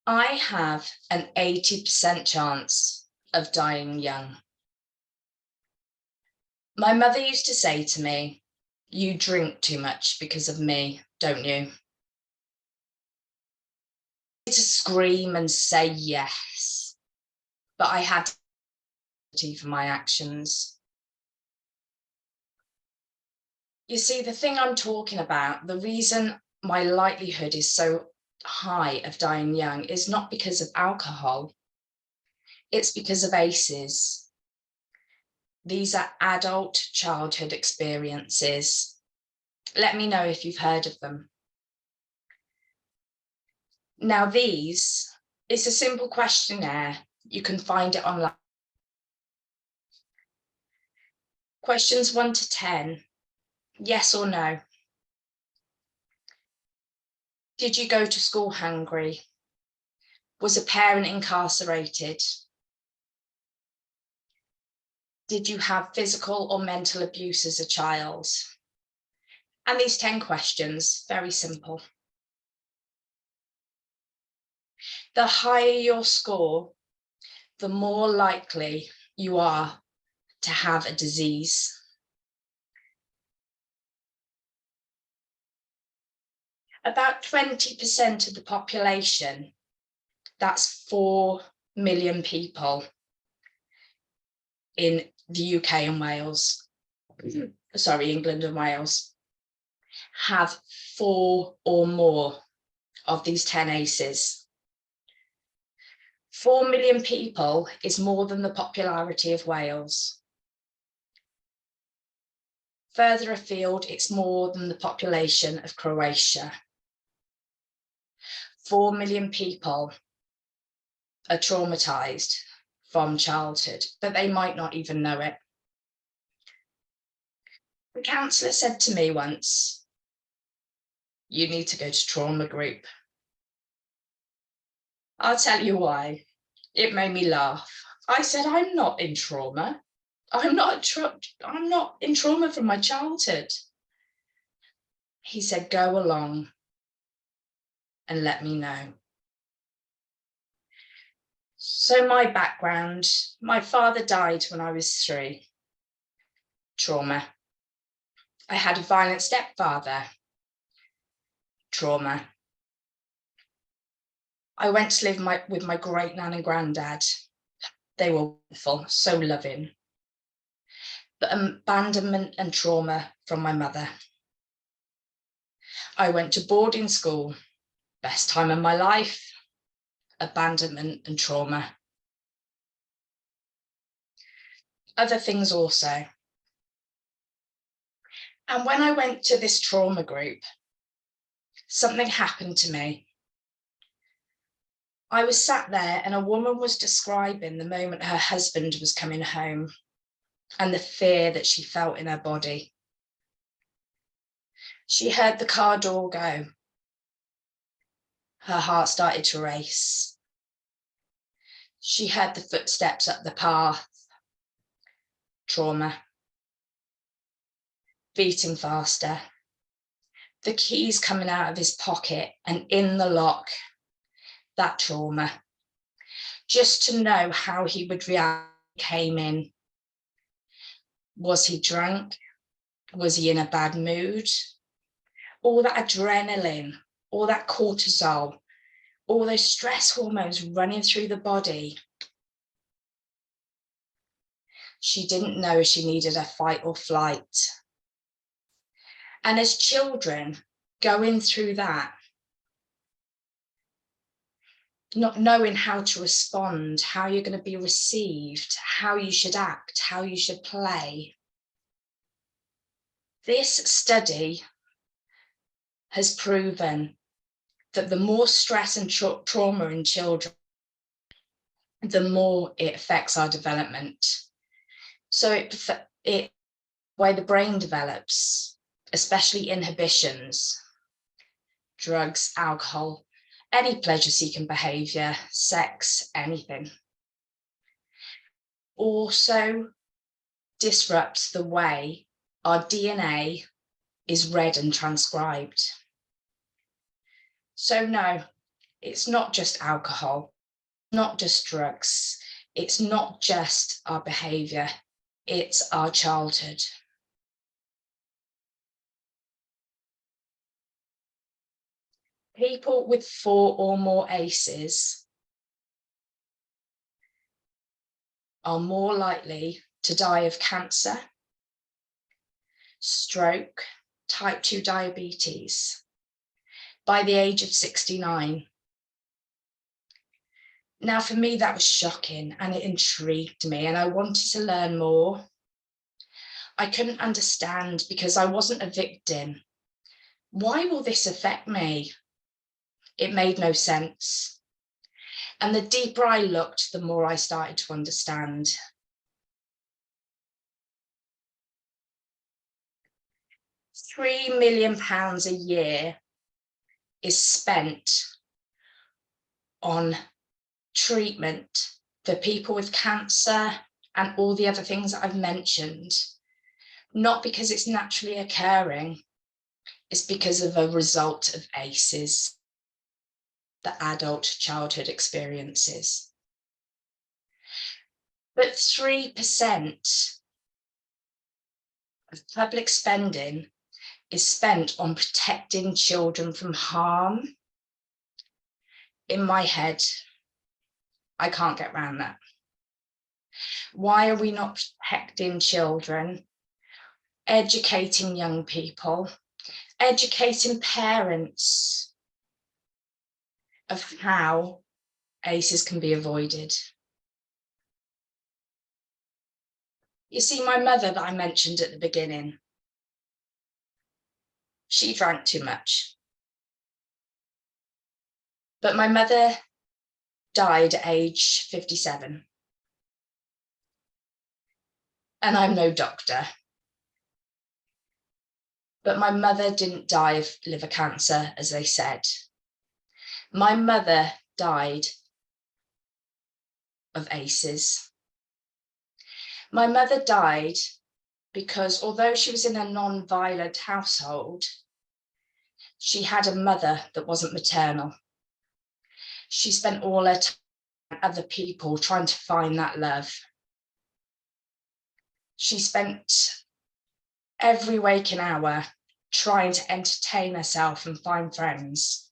I have an 80% chance of dying young. My mother used to say to me, "You drink too much because of me, don't you?" To scream and say yes, but I had to for my actions. You see, the thing I'm talking about, the reason my likelihood is so high of dying young is not because of alcohol. It's because of ACEs. These are adult childhood experiences. Let me know if you've heard of them. Now, it's a simple questionnaire. You can find it online. Questions 1 to 10, yes or no. Did you go to school hungry? Was a parent incarcerated? Did you have physical or mental abuse as a child? And these 10 questions, very simple. The higher your score, the more likely you are to have a disease. About 20% of the population, that's 4 million people in the UK and Wales, England and Wales, have 4 or more of these 10 ACEs. 4 million people is more than the popularity of Wales. Further afield, it's more than the population of Croatia. 4 million people are traumatized from childhood, but they might not even know it. The counsellor said to me once, "You need to go to trauma group." I'll tell you why. It made me laugh. I said, "I'm not in trauma. I'm not in trauma from my childhood." He said, "Go along and let me know." So my background, my father died when I was 3. Trauma. I had a violent stepfather. Trauma. I went to live with my great nan and granddad. They were wonderful, so loving. But abandonment and trauma from my mother. I went to boarding school, best time of my life. Abandonment and trauma. Other things also. And when I went to this trauma group, something happened to me. I was sat there and a woman was describing the moment her husband was coming home and the fear that she felt in her body. She heard the car door go. Her heart started to race. She heard the footsteps up the path. Trauma. Beating faster. The keys coming out of his pocket and in the lock. That trauma. Just to know how he would react when he came in. Was he drunk? Was he in a bad mood? All that adrenaline, all that cortisol, all those stress hormones running through the body. She didn't know she needed a fight or flight. And as children going through that, not knowing how to respond, how you're going to be received, how you should act, how you should play. This study has proven that the more stress and trauma in children, the more it affects our development. So it way the brain develops, especially inhibitions, drugs, alcohol, any pleasure-seeking behavior, sex, anything. Also disrupts the way our DNA is read and transcribed. So no, It's not just alcohol, not just drugs. It's not just our behaviour, it's our childhood. People with 4 or more ACEs are more likely to die of cancer, stroke, type 2 diabetes by the age of 69. Now, for me, that was shocking and it intrigued me, and I wanted to learn more. I couldn't understand because I wasn't a victim. Why will this affect me? It made no sense. And the deeper I looked, the more I started to understand. £3 million a year is spent on treatment for people with cancer and all the other things that I've mentioned, not because it's naturally occurring, it's because of a result of ACEs, the adult childhood experiences. But 3% of public spending is spent on protecting children from harm. In my head, I can't get around that. Why are we not protecting children, educating young people, educating parents of how ACEs can be avoided? You see, my mother that I mentioned at the beginning, she drank too much. But my mother died at age 57. And I'm no doctor. But my mother didn't die of liver cancer, as they said. My mother died of ACEs. My mother died because although she was in a non-violent household, she had a mother that wasn't maternal. She spent all her time with other people trying to find that love. She spent every waking hour trying to entertain herself and find friends.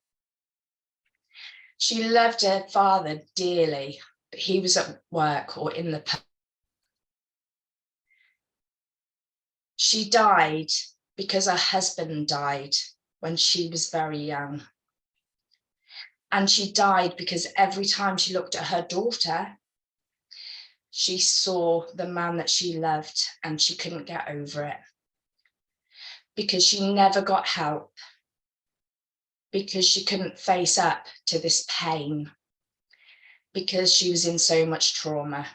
She loved her father dearly, but he was at work or in the pub. She died because her husband died when she was very young. And she died because every time she looked at her daughter, she saw the man that she loved and she couldn't get over it. Because she never got help. Because she couldn't face up to this pain. Because she was in so much trauma.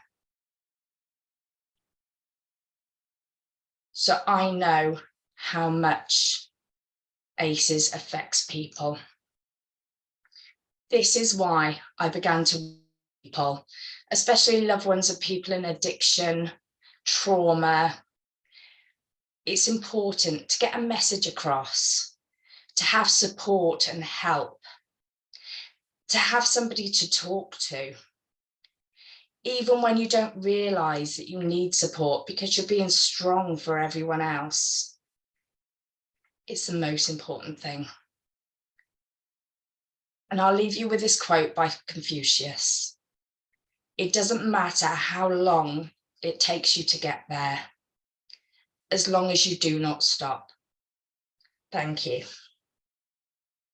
So I know how much ACEs affects people. This is why I began to people, especially loved ones of people in addiction, trauma. It's important to get a message across, to have support and help, to have somebody to talk to, even when you don't realise that you need support because you're being strong for everyone else. It's the most important thing. And I'll leave you with this quote by Confucius. It doesn't matter how long it takes you to get there, as long as you do not stop. Thank you.